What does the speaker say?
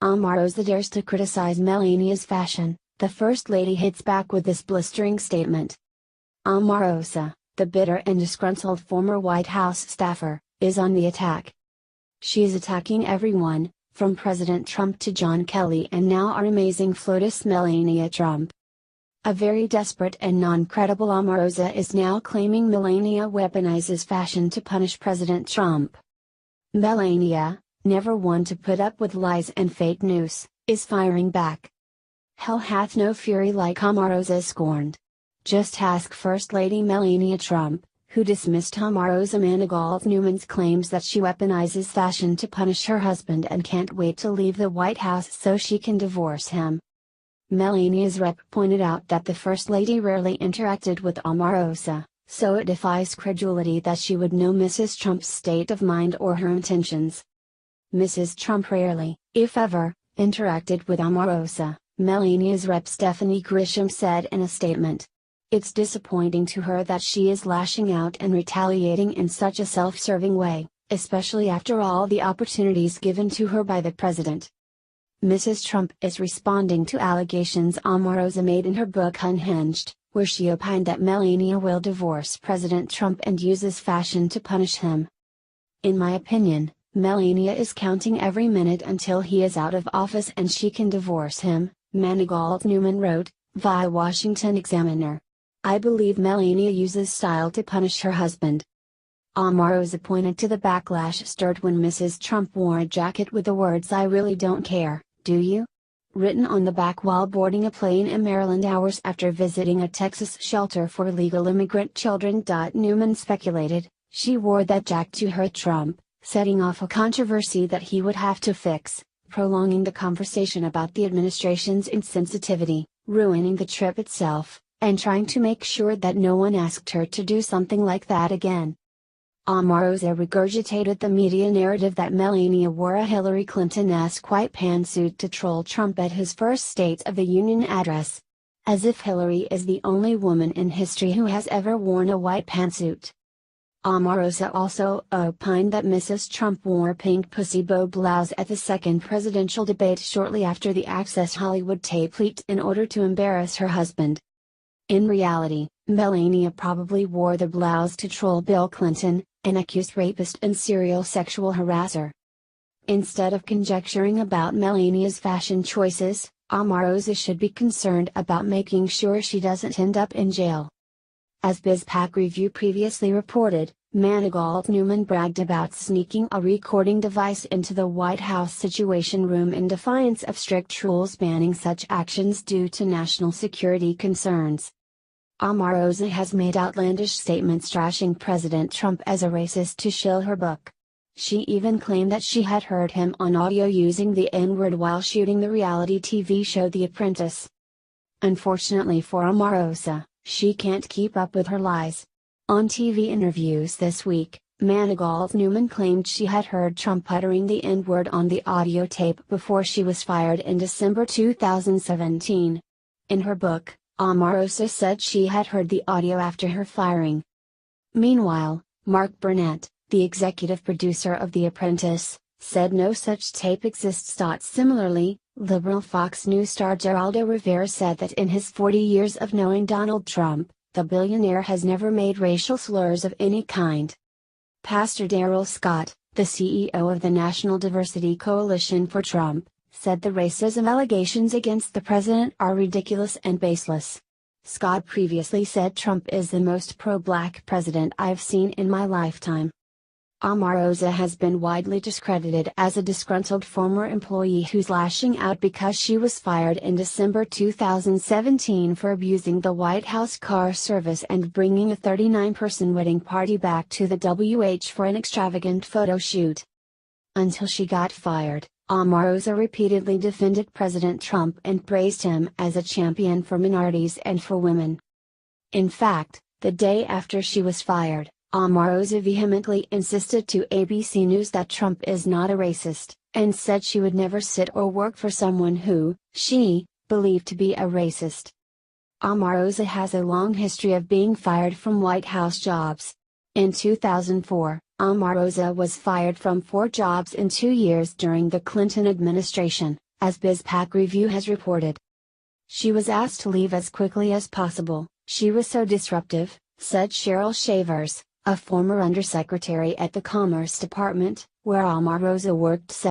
Omarosa dares to criticize Melania's fashion. The First Lady hits back with this blistering statement. Omarosa, the bitter and disgruntled former White House staffer, is on the attack. She is attacking everyone, from President Trump to John Kelly and now our amazing FLOTUS Melania Trump. A very desperate and non-credible Omarosa is now claiming Melania weaponizes fashion to punish President Trump. Melania, never one to put up with lies and fake news, is firing back. Hell hath no fury like Omarosa's scorned. Just ask First Lady Melania Trump, who dismissed Omarosa Manigault Newman's claims that she weaponizes fashion to punish her husband and can't wait to leave the White House so she can divorce him. Melania's rep pointed out that the First Lady rarely interacted with Omarosa, so it defies credulity that she would know Mrs. Trump's state of mind or her intentions. Mrs. Trump rarely, if ever, interacted with Omarosa, Melania's rep Stephanie Grisham said in a statement. It's disappointing to her that she is lashing out and retaliating in such a self-serving way, especially after all the opportunities given to her by the president. Mrs. Trump is responding to allegations Omarosa made in her book Unhinged, where she opined that Melania will divorce President Trump and uses fashion to punish him. In my opinion, Melania is counting every minute until he is out of office and she can divorce him, Manigault Newman wrote, via Washington Examiner. I believe Melania uses style to punish her husband. Omarosa pointed to the backlash stirred when Mrs. Trump wore a jacket with the words "I really don't care, do you?" written on the back while boarding a plane in Maryland hours after visiting a Texas shelter for illegal immigrant children. Newman speculated, she wore that jacket to hurt Trump, setting off a controversy that he would have to fix, prolonging the conversation about the administration's insensitivity, ruining the trip itself, and trying to make sure that no one asked her to do something like that again. Omarosa regurgitated the media narrative that Melania wore a Hillary Clinton-esque white pantsuit to troll Trump at his first State of the Union address. As if Hillary is the only woman in history who has ever worn a white pantsuit. Omarosa also opined that Mrs. Trump wore a pink pussy bow blouse at the second presidential debate shortly after the Access Hollywood tape leaked in order to embarrass her husband. In reality, Melania probably wore the blouse to troll Bill Clinton, an accused rapist and serial sexual harasser. Instead of conjecturing about Melania's fashion choices, Omarosa should be concerned about making sure she doesn't end up in jail. As BizPac Review previously reported, Manigault Newman bragged about sneaking a recording device into the White House Situation Room in defiance of strict rules banning such actions due to national security concerns. Omarosa has made outlandish statements trashing President Trump as a racist to shill her book. She even claimed that she had heard him on audio using the N-word while shooting the reality TV show The Apprentice. Unfortunately for Omarosa, she can't keep up with her lies. On TV interviews this week, Manigault Newman claimed she had heard Trump uttering the N-word on the audio tape before she was fired in December 2017. In her book, Omarosa said she had heard the audio after her firing. Meanwhile, Mark Burnett, the executive producer of The Apprentice, said no such tape exists. Similarly, liberal Fox News star Geraldo Rivera said that in his 40 years of knowing Donald Trump, the billionaire has never made racial slurs of any kind. Pastor Darrell Scott, the CEO of the National Diversity Coalition for Trump, said the racism allegations against the president are ridiculous and baseless. Scott previously said Trump is the most pro-black president I've seen in my lifetime. Omarosa has been widely discredited as a disgruntled former employee who's lashing out because she was fired in December 2017 for abusing the White House car service and bringing a 39-person wedding party back to the WH for an extravagant photo shoot. Until she got fired, Omarosa repeatedly defended President Trump and praised him as a champion for minorities and for women. In fact, the day after she was fired, Omarosa vehemently insisted to ABC News that Trump is not a racist, and said she would never sit or work for someone who, she, believed to be a racist. Omarosa has a long history of being fired from White House jobs. In 2004, Omarosa was fired from 4 jobs in 2 years during the Clinton administration, as BizPac Review has reported. She was asked to leave as quickly as possible. "She was so disruptive," said Cheryl Shavers, a former undersecretary at the Commerce Department, where Omarosa worked